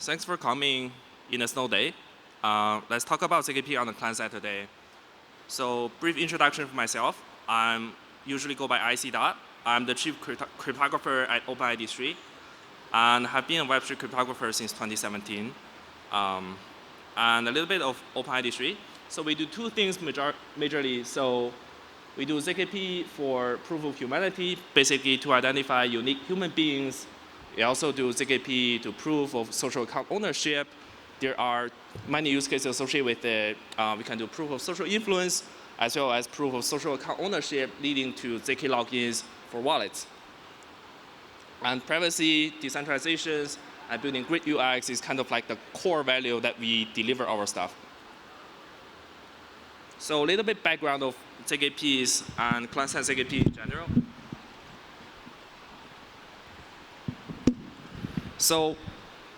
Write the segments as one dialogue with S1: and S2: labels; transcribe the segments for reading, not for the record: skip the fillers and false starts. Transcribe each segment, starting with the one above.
S1: Thanks for coming in a snow day. Let's talk about ZKP on the client side today. So brief introduction for myself. I'm usually go by IC Dot. I'm the chief cryptographer at OpenID3 and have been a Web3 cryptographer since 2017. And a little bit of OpenID3. So we do two things majorly. So we do ZKP for proof of humanity, basically to identify unique human beings. We also do ZKP to proof of social account ownership. There are many use cases associated with it. We can do proof of social influence, as well as proof of social account ownership, leading to ZK logins for wallets. And privacy, decentralizations, and building great UX is kind of like the core value that we deliver our stuff. So a little bit background of ZKPs and client-side ZKP in general. So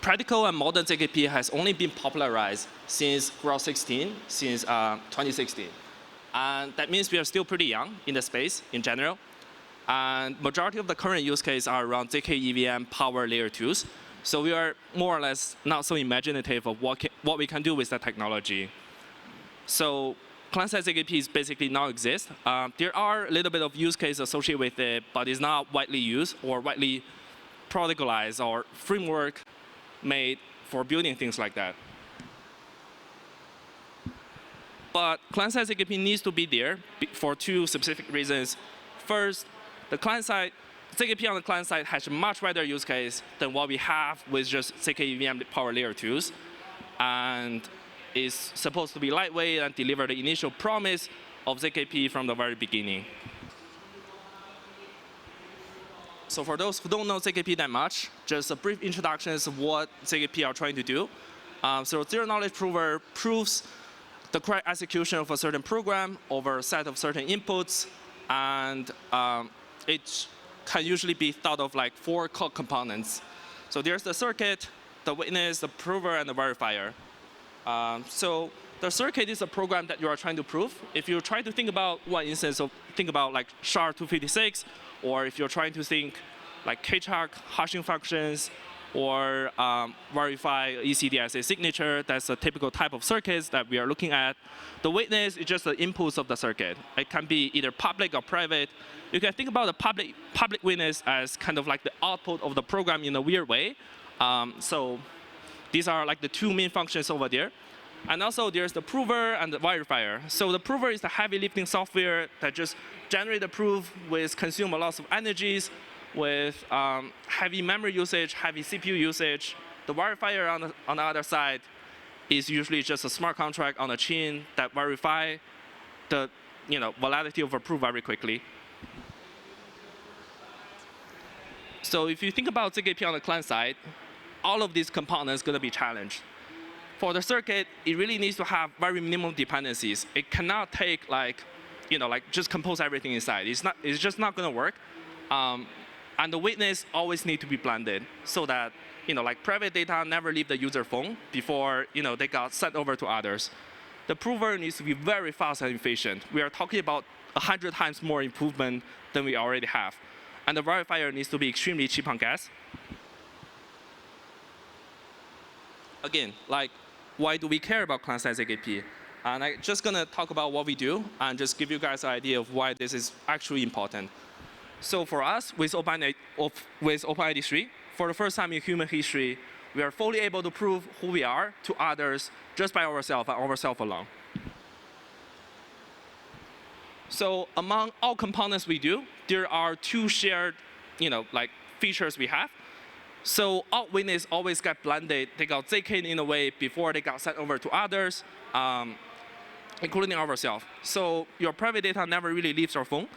S1: practical and modern ZKP has only been popularized since Ground 16, since 2016. And that means we are still pretty young in the space in general. And majority of the current use cases are around zkEVM power layer 2s. So we are more or less not so imaginative of what we can do with that technology. So client-side ZKPs basically now exist. There are a little bit of use cases associated with it, but it's not widely used or widely protocolized or framework made for building things like that. But client-side ZKP needs to be there for two specific reasons. First, the client-side ZKP on the client side has a much wider use case than what we have with just zkEVM power layer 2s, and is supposed to be lightweight and deliver the initial promise of ZKP from the very beginning. So for those who don't know ZKP that much, just a brief introduction of what ZKP are trying to do. So zero-knowledge prover proves the correct execution of a certain program over a set of certain inputs, and it can usually be thought of like 4 core components. So there's the circuit, the witness, the prover, and the verifier. So the circuit is a program that you are trying to prove. If you try to think about one instance of, think about like SHA-256, or if you're trying to think like KCHAC hashing functions, or verify ECDSA signature, that's a typical type of circuits that we are looking at. The witness is just the inputs of the circuit. It can be either public or private. You can think about the public witness as kind of like the output of the program in a weird way. So these are like the two main functions over there. And also there's the prover and the verifier. So the prover is the heavy lifting software that just generate the proof with consume a lot of energies, with heavy memory usage, heavy CPU usage. The verifier on the other side is usually just a smart contract on a chain that verify the validity of a proof very quickly. So if you think about ZKP on the client side, all of these components are going to be challenged. For the circuit, it really needs to have very minimum dependencies. It cannot take like just compose everything inside. It's just not going to work. And the witness always need to be blended so that like private data never leave the user phone before they got sent over to others. The prover needs to be very fast and efficient. We are talking about 100 times more improvement than we already have. And the verifier needs to be extremely cheap on gas. Again, like, why do we care about client-side ZKP? And I'm just going to talk about what we do and just give you guys an idea of why this is actually important. So for us, with OpenID3, for the first time in human history, we are fully able to prove who we are to others just by ourselves and ourselves alone. So among all components we do, there are 2 shared features we have. So all witness always get blended. They got ZK in a way before they got sent over to others, including ourselves. So your private data never really leaves your phone.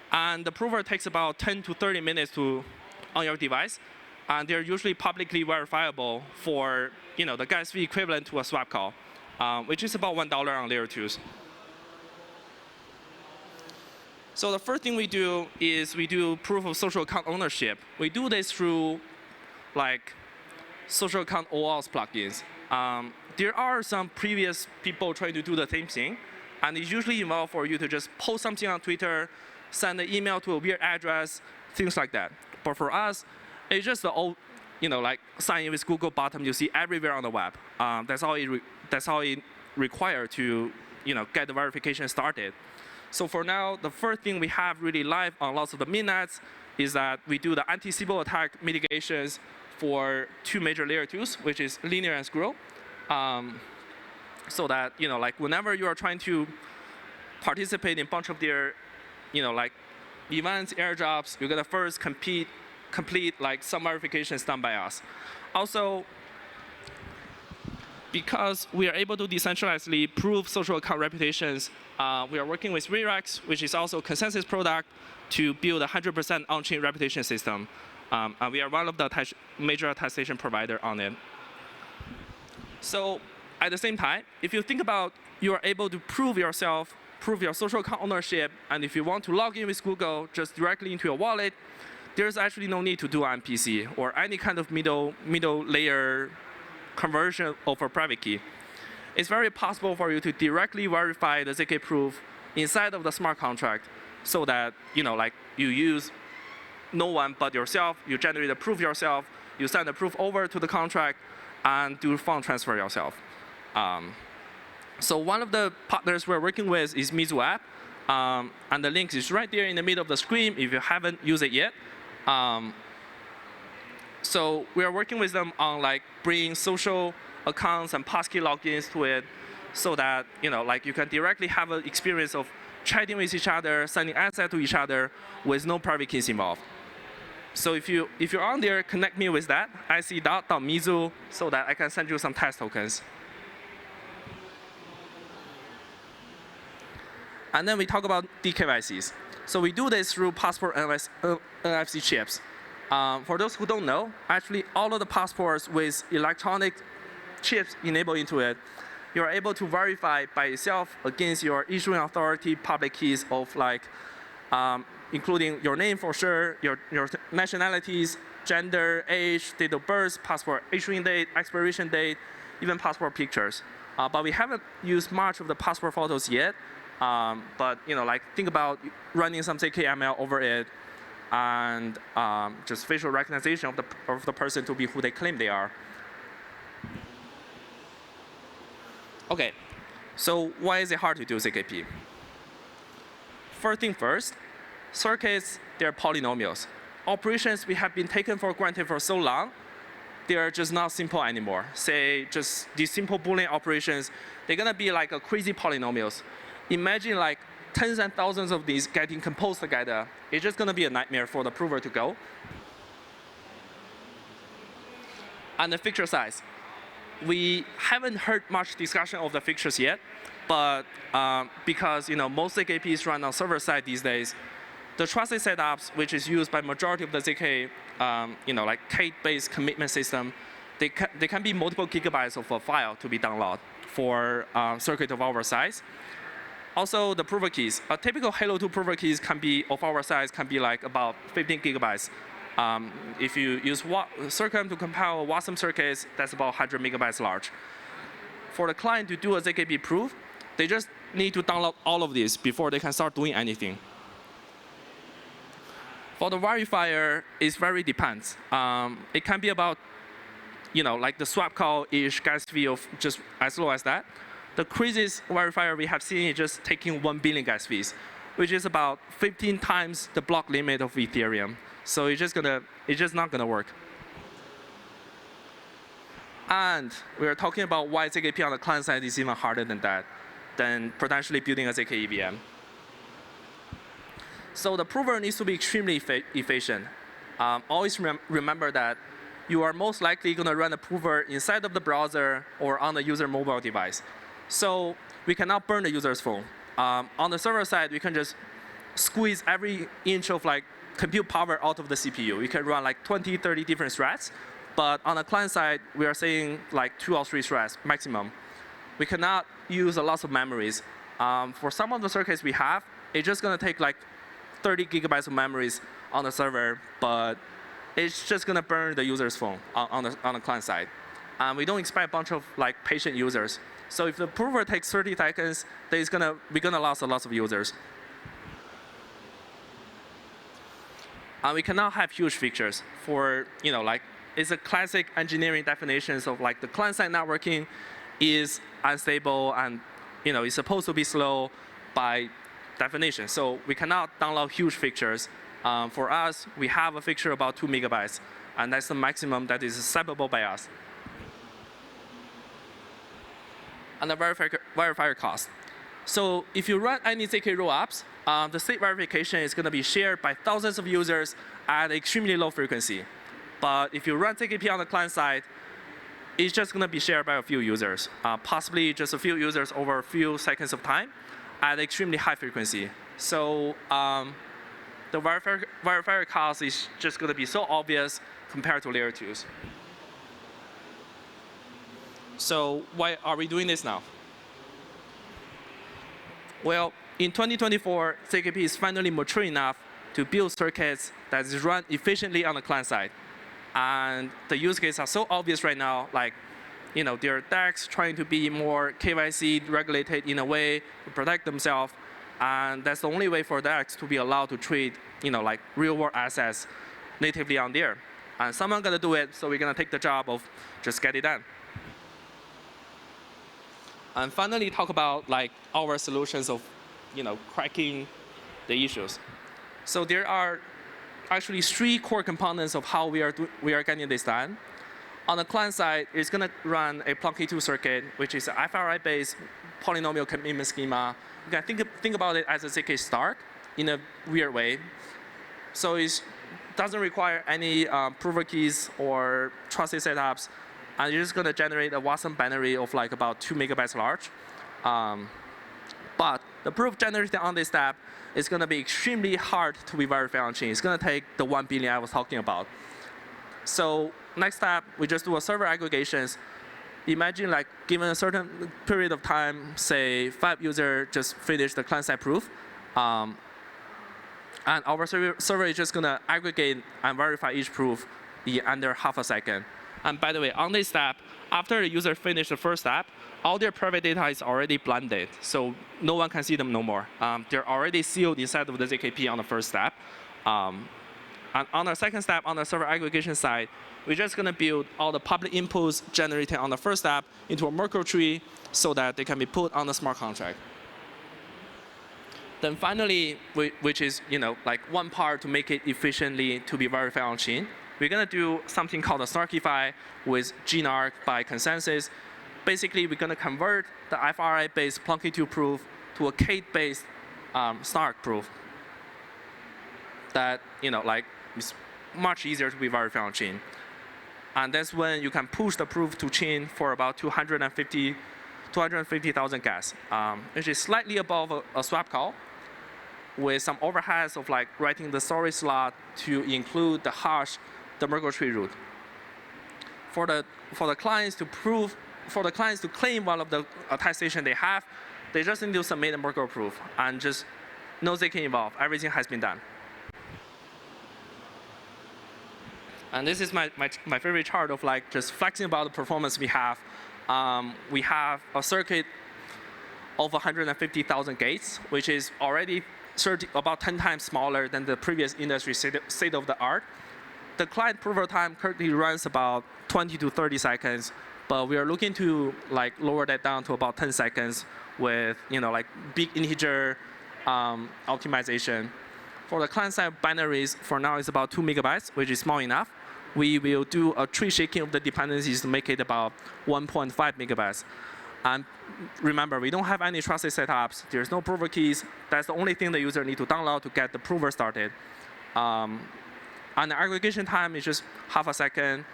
S1: And the prover takes about 10 to 30 minutes on your device. And they're usually publicly verifiable for the gas fee equivalent to a swap call, which is about $1 on layer 2s. So the first thing we do is we do proof of social account ownership. We do this through like social account OAuth plugins. There are some previous people trying to do the same thing, and it usually involves for you to just post something on Twitter, send an email to a weird address, things like that. But for us, it's just the like sign in with Google button you see everywhere on the web. That's all it requires to get the verification started. So for now, the first thing we have really live on lots of the mainnets is that we do the anti-Sybil attack mitigations for 2 major layer 2s, which is linear and squirrel. So that like whenever you are trying to participate in a bunch of their like events, airdrops, you're gonna first complete like some verifications done by us. Also, because we are able to decentralizedly prove social account reputations, we are working with Rerex, which is also a consensus product, to build a 100% on-chain reputation system. And we are one of the major attestation provider on it. So at the same time, if you think about you are able to prove yourself, prove your social account ownership, and if you want to log in with Google just directly into your wallet, there's actually no need to do an MPC or any kind of middle layer conversion of a private key. It's very possible for you to directly verify the ZK proof inside of the smart contract, so that like you use no one but yourself, you generate the proof yourself, you send the proof over to the contract, and do fund transfer yourself. So one of the partners we're working with is Mizu app, and the link is right there in the middle of the screen if you haven't used it yet. So we are working with them on like bringing social accounts and passkey logins to it, so that like you can directly have an experience of chatting with each other, sending assets to each other with no private keys involved. So if you're on there, connect me with that, ic.mizu, so that I can send you some test tokens. And then we talk about DKYCs. So we do this through passport NFC chips. For those who don't know, actually all of the passports with electronic chips enabled into it, you're able to verify by yourself against your issuing authority public keys of like, including your name for sure, your nationalities, gender, age, date of birth, passport issuing date, expiration date, even passport pictures. But we haven't used much of the passport photos yet. But like think about running some zkEVM over it, and just facial recognition of the person to be who they claim they are. Okay, so why is it hard to do ZKP? First thing first, circuits, they're polynomials. Operations we have been taken for granted for so long, they are just not simple anymore. Say just these simple Boolean operations, they're gonna be like a crazy polynomials. Imagine like tens and thousands of these getting composed together. It's just gonna be a nightmare for the prover to go. And the fixture size. We haven't heard much discussion of the fixtures yet, but because most ZKPs run on server side these days, the trusted setups, which is used by majority of the ZK, like Kate-based commitment system, they can be multiple gigabytes of a file to be downloaded for circuit of our size. Also, the prover keys. A typical Halo 2 prover keys can be of our size, can be like about 15 gigabytes. If you use Circum to compile WASM circuits, that's about 100 megabytes large. For the client to do a ZKP proof, they just need to download all of these before they can start doing anything. For the verifier, it very depends. It can be about, like the swap call-ish gas fee of just as low as that. The craziest verifier we have seen is just taking 1 billion gas fees, which is about 15 times the block limit of Ethereum. So it's just not gonna work. And we are talking about why ZKP on the client side is even harder than that, than potentially building a zkEVM. So the prover needs to be extremely efficient. Always remember that you are most likely gonna run a prover inside of the browser or on the user mobile device. So we cannot burn the user's phone. On the server side, we can just squeeze every inch of like compute power out of the CPU. We can run like 20, 30 different threads. But on the client side, we are saying like 2 or 3 threads maximum. We cannot use a lot of memories. For some of the circuits we have, it's just gonna take like 30 gigabytes of memories on the server, but it's just gonna burn the user's phone on the client side. We don't expect a bunch of like patient users. So if the prover takes 30 seconds, then we're gonna lose a lot of users. And we cannot have huge features for like it's a classic engineering definition of like the client-side networking is unstable and it's supposed to be slow by definition. So we cannot download huge fixtures. For us, we have a fixture about 2 megabytes, and that's the maximum that is acceptable by us. And the verifier cost. So if you run any ZK rollups, the state verification is going to be shared by thousands of users at extremely low frequency. But if you run ZKP on the client side, it's just going to be shared by a few users, possibly just a few users over a few seconds of time at extremely high frequency. So the verifier cost is just going to be so obvious compared to layer 2s. So why are we doing this now? Well, in 2024, ZKP is finally mature enough to build circuits that is run efficiently on the client side. And the use cases are so obvious right now, like there are DACs trying to be more KYC regulated in a way to protect themselves. And that's the only way for DACs to be allowed to trade like real-world assets natively on there. And someone's going to do it, so we're going to take the job of just get it done. And finally, talk about like our solutions of cracking the issues. So there are actually 3 core components of how we are getting this done. On the client side, it's going to run a Plonky2 circuit, which is an FRI-based polynomial commitment schema. You can think about it as a ZK Stark in a weird way. So it doesn't require any prover keys or trusted setups. And you're just going to generate a Watson binary of like about 2 megabytes large. But the proof generated on this step is going to be extremely hard to be verified on chain. It's going to take the 1 billion I was talking about. So next step, we just do a server aggregations. Imagine like given a certain period of time, say 5 users just finish the client-side proof. And our server is just going to aggregate and verify each proof in under half a second. And by the way, on this step, after the user finished the first step, all their private data is already blended, so no one can see them no more. They're already sealed inside of the ZKP on the first step. And on the second step, on the server aggregation side, we're just going to build all the public inputs generated on the first step into a Merkle tree so that they can be put on the smart contract. Then finally, which is like one part to make it efficiently to be verified on chain, we're going to do something called a snarkify with GNARK by consensus. Basically, we're going to convert the FRI-based Plonky2 proof to a Kate-based snark proof that like is much easier to be verified on chain. And that's when you can push the proof to chain for about 250,000 gas, which is slightly above a swap call, with some overheads of like writing the storage slot to include the hash, the Merkle tree root. For the clients to claim one of the attestation they have, they just need to submit a Merkle proof and just no ZK involved. Everything has been done. And this is my favorite chart of like just flexing about the performance we have. We have a circuit of 150,000 gates, which is already about 10 times smaller than the previous industry state of the art. The client prover time currently runs about 20 to 30 seconds, but we are looking to like lower that down to about 10 seconds with like big integer optimization. For the client-side binaries, for now it's about 2 megabytes, which is small enough. We will do a tree shaking of the dependencies to make it about 1.5 megabytes. And remember, we don't have any trusted setups. There's no prover keys. That's the only thing the user need to download to get the prover started. And the aggregation time is just half a second.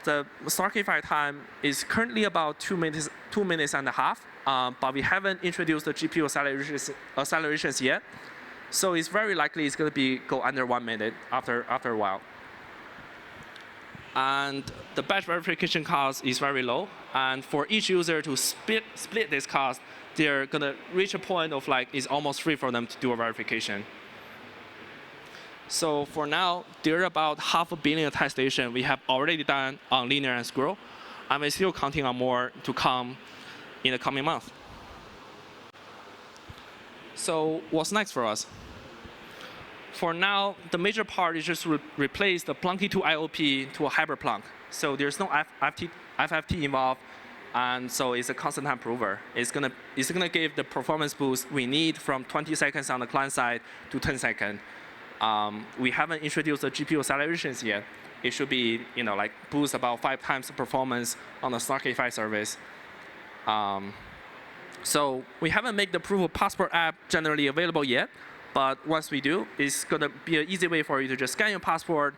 S1: The snarkify time is currently about 2 minutes and a half, but we haven't introduced the GPU accelerations yet. So it's very likely it's going to go under 1 minute after a while. And the batch verification cost is very low. And for each user to split this cost, they're going to reach a point of like it's almost free for them to do a verification. So for now, there are about 500 million attestations we have already done on Linear and Squirrel. And we're still counting on more to come in the coming month. So what's next for us? for now, the major part is just replace the Plunky2 IOP to a hybrid Plunk. So there's no FFT involved, and so it's a constant time prover. It's gonna give the performance boost we need from 20 seconds on the client side to 10 seconds. We haven't introduced the GPU accelerations yet. It should be, like boost about 5 times the performance on the SnarkA5 service. So we haven't made the proof of passport app generally available yet, but once we do, it's gonna be an easy way for you to just scan your passport.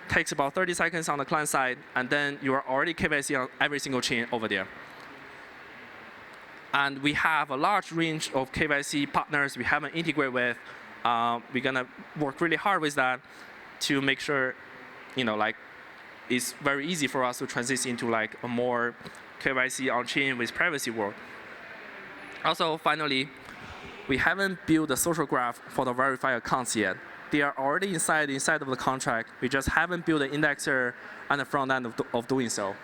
S1: Takes about 30 seconds on the client side, and then you are already KYC on every single chain over there. And we have a large range of KYC partners we haven't integrated with. We're gonna work really hard with that to make sure, like, it's very easy for us to transition into like a more KYC on-chain with privacy world. Also, finally, we haven't built a social graph for the verified accounts yet. They are already inside of the contract. We just haven't built an indexer and the front end of doing so.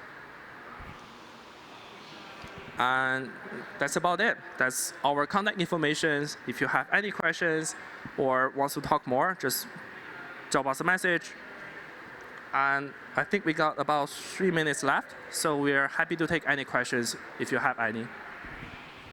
S1: And that's about it. That's our contact information. If you have any questions or wants to talk more, just drop us a message. And I think we got about 3 minutes left, so we're happy to take any questions if you have any.